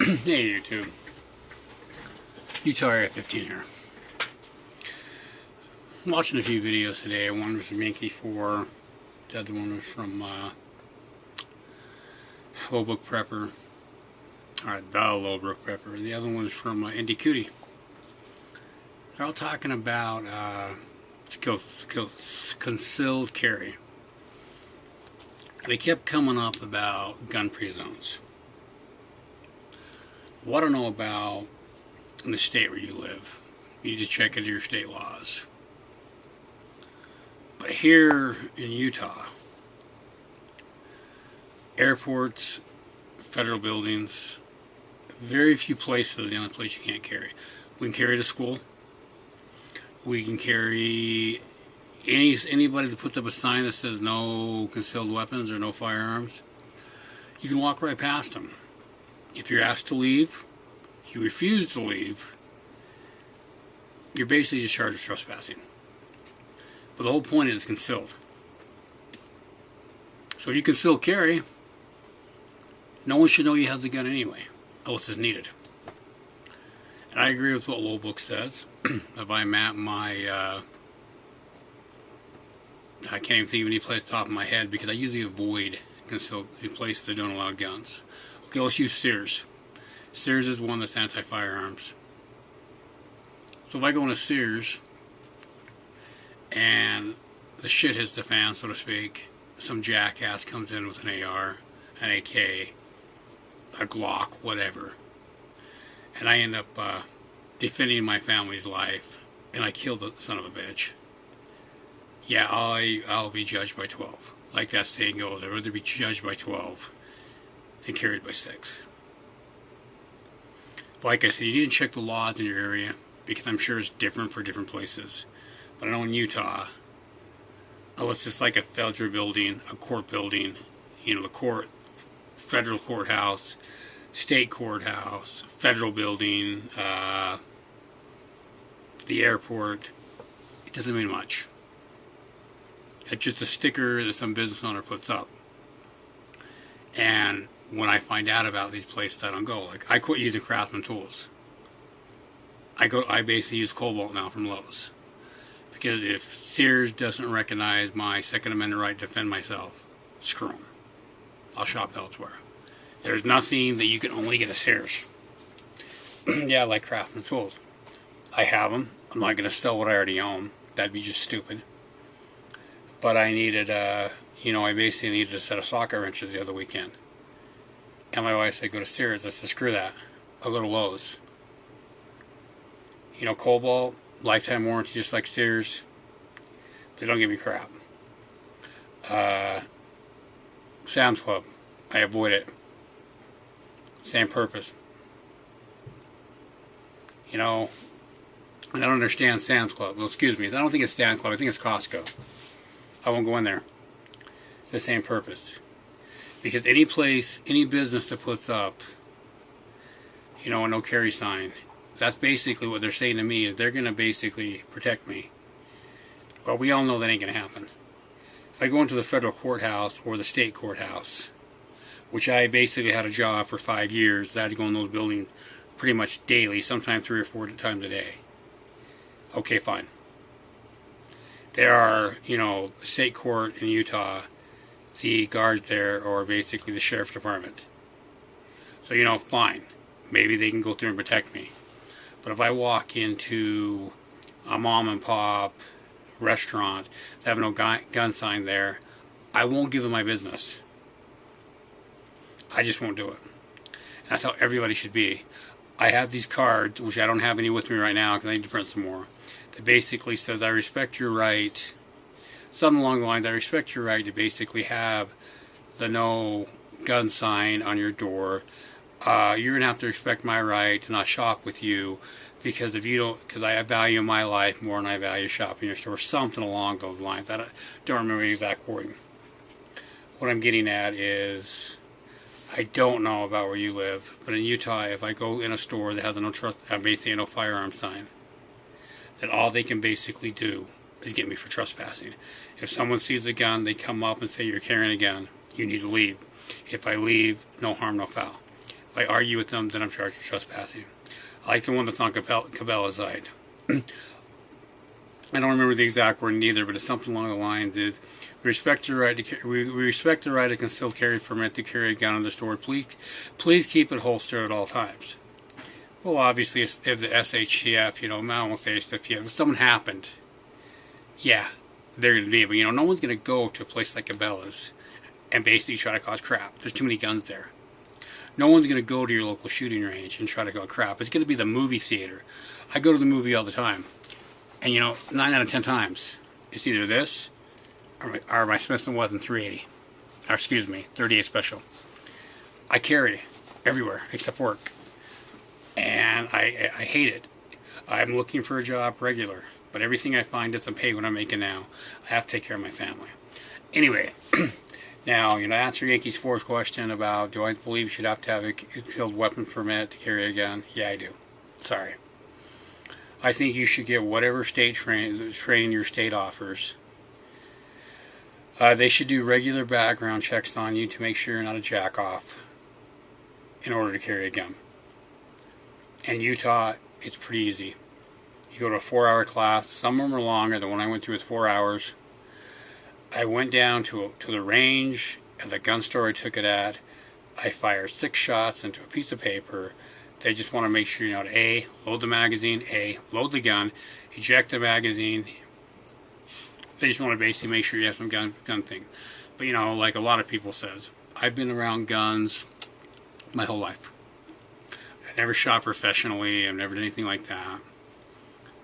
Hey YouTube, Utah Area 15 here. I'm watching a few videos today. One was from Yankee 4, the other one was from Lowbrook Prepper, or the Lowbrook Prepper. The other one was from Indy Cootie. They're all talking about concealed carry. They kept coming up about gun-free zones. What I don't know about in the state where you live, you need to check into your state laws. But here in Utah, airports, federal buildings, very few places are the only place you can't carry. We can carry to school. We can carry anybody that puts up a sign that says no concealed weapons or no firearms. You can walk right past them. If you're asked to leave, you refuse to leave, you're basically just charged with trespassing. But the whole point is concealed. So if you conceal carry, no one should know you have the gun anyway, unless it's needed. And I agree with what Lowbrook says. If I map my, I can't even think of any place off the top of my head because I usually avoid concealed places that don't allow guns. Okay, let's use Sears. Sears is one that's anti-firearms. So if I go into Sears and the shit hits the fan, so to speak, some jackass comes in with an AR, an AK, a Glock, whatever, and I end up defending my family's life, and I kill the son of a bitch, yeah, I'll be judged by 12. Like that saying goes, I'd rather be judged by 12 than carried by 6. But like I said, you need to check the laws in your area, because I'm sure it's different for different places. But I know in Utah, unless it's like a federal building, a court building, you know, the court, federal courthouse, state courthouse, federal building, the airport, it doesn't mean much. It's just a sticker that some business owner puts up. And when I find out about these places, I don't go. Like, I quit using Craftsman tools. I basically use Cobalt now from Lowe's. Because if Sears doesn't recognize my Second Amendment right to defend myself, screw them. I'll shop elsewhere. There's nothing that you can only get at Sears. Yeah, I like Craftsman tools. I have them. I'm not going to sell what I already own. That'd be just stupid. But I needed, I basically needed a set of socket wrenches the other weekend. And my wife said, go to Sears. I said, screw that. I'll go to Lowe's. You know, Cobalt, lifetime warranty just like Sears. They don't give me crap. Sam's Club, I avoid it. Same purpose. You know, I don't understand Sam's Club. Well, excuse me, I don't think it's Sam's Club. I think it's Costco. I won't go in there. It's the same purpose. Because any place, any business that puts up, a no carry sign, that's basically what they're saying to me, is they're going to basically protect me. Well, we all know that ain't going to happen. If I go into the federal courthouse or the state courthouse, which I basically had a job for 5 years, I had to go in those buildings pretty much daily, sometimes 3 or 4 times a day. Okay, fine. There are, state court in Utah, the guards there are basically the sheriff's department. So, fine. Maybe they can go through and protect me. But if I walk into a mom and pop restaurant that have no gun sign there, I won't give them my business. I just won't do it. And that's how everybody should be. I have these cards, which I don't have any with me right now because I need to print some more, that basically says I respect your right, something along the lines, I respect your right to basically have the no gun sign on your door. You're going to have to respect my right to not shop with you because if you don't, because I value my life more than I value shopping in your store, something along those lines. I don't remember the exact wording. What I'm getting at is, I don't know about where you live, but in Utah, if I go in a store that has basically no firearm sign, then all they can basically do is get me for trespassing. If someone sees a gun, they come up and say, you're carrying a gun, you need to leave. If I leave, no harm, no foul. If I argue with them, then I'm charged with trespassing. I like the one that's on Cabela's side. I don't remember the exact wording either, but it's something along the lines is, we respect the right to concealed carry permit to carry a gun in the store. Please keep it holstered at all times. Well, obviously, if the SHTF, I won't say SHTF, if something happened, yeah, they're going to be, but no one's going to go to a place like Cabela's and basically try to cause crap. There's too many guns there. No one's going to go to your local shooting range and try to cause crap. It's going to be the movie theater. I go to the movie all the time. And 9 out of 10 times, it's either this or my Smith & Wesson 380. Or excuse me, 38 Special. I carry everywhere except work. And I hate it. I'm looking for a job regular. But everything I find doesn't pay what I'm making now. I have to take care of my family. Anyway, now, to answer Yankees 4's question about, do I believe you should have to have a concealed weapon permit to carry a gun? Yeah, I do. Sorry. I think you should get whatever state training your state offers. They should do regular background checks on you to make sure you're not a jack-off in order to carry a gun. In Utah, it's pretty easy. You go to a 4-hour class. Some of them are longer. The one I went through was 4 hours. I went down to the range at the gun store I took it at. I fired 6 shots into a piece of paper. They just want to make sure you know to A, load the magazine, A, load the gun, eject the magazine. They just want to basically make sure you have some gun thing. But like a lot of people says, I've been around guns my whole life. I never shot professionally, I've never done anything like that.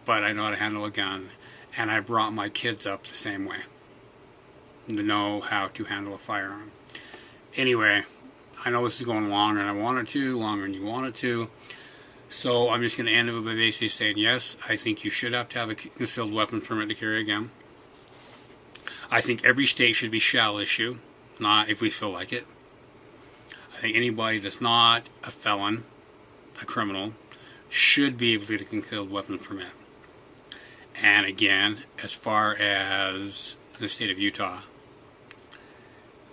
But I know how to handle a gun, and I brought my kids up the same way. To know how to handle a firearm. Anyway, I know this is going longer than I wanted to, longer than you wanted to. So I'm just going to end it by basically saying, yes, I think you should have to have a concealed weapon permit to carry a gun. I think every state should be shall issue, not if we feel like it. I think anybody that's not a felon, a criminal, should be able to get a concealed weapon permit. And again, as far as the state of Utah,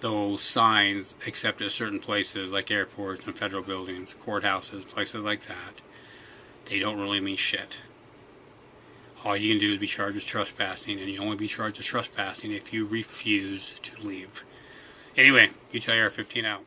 those signs, except at certain places like airports and federal buildings, courthouses, places like that, they don't really mean shit. All you can do is be charged with trespassing, and you only be charged with trespassing if you refuse to leave. Anyway, Utah AR-15 out.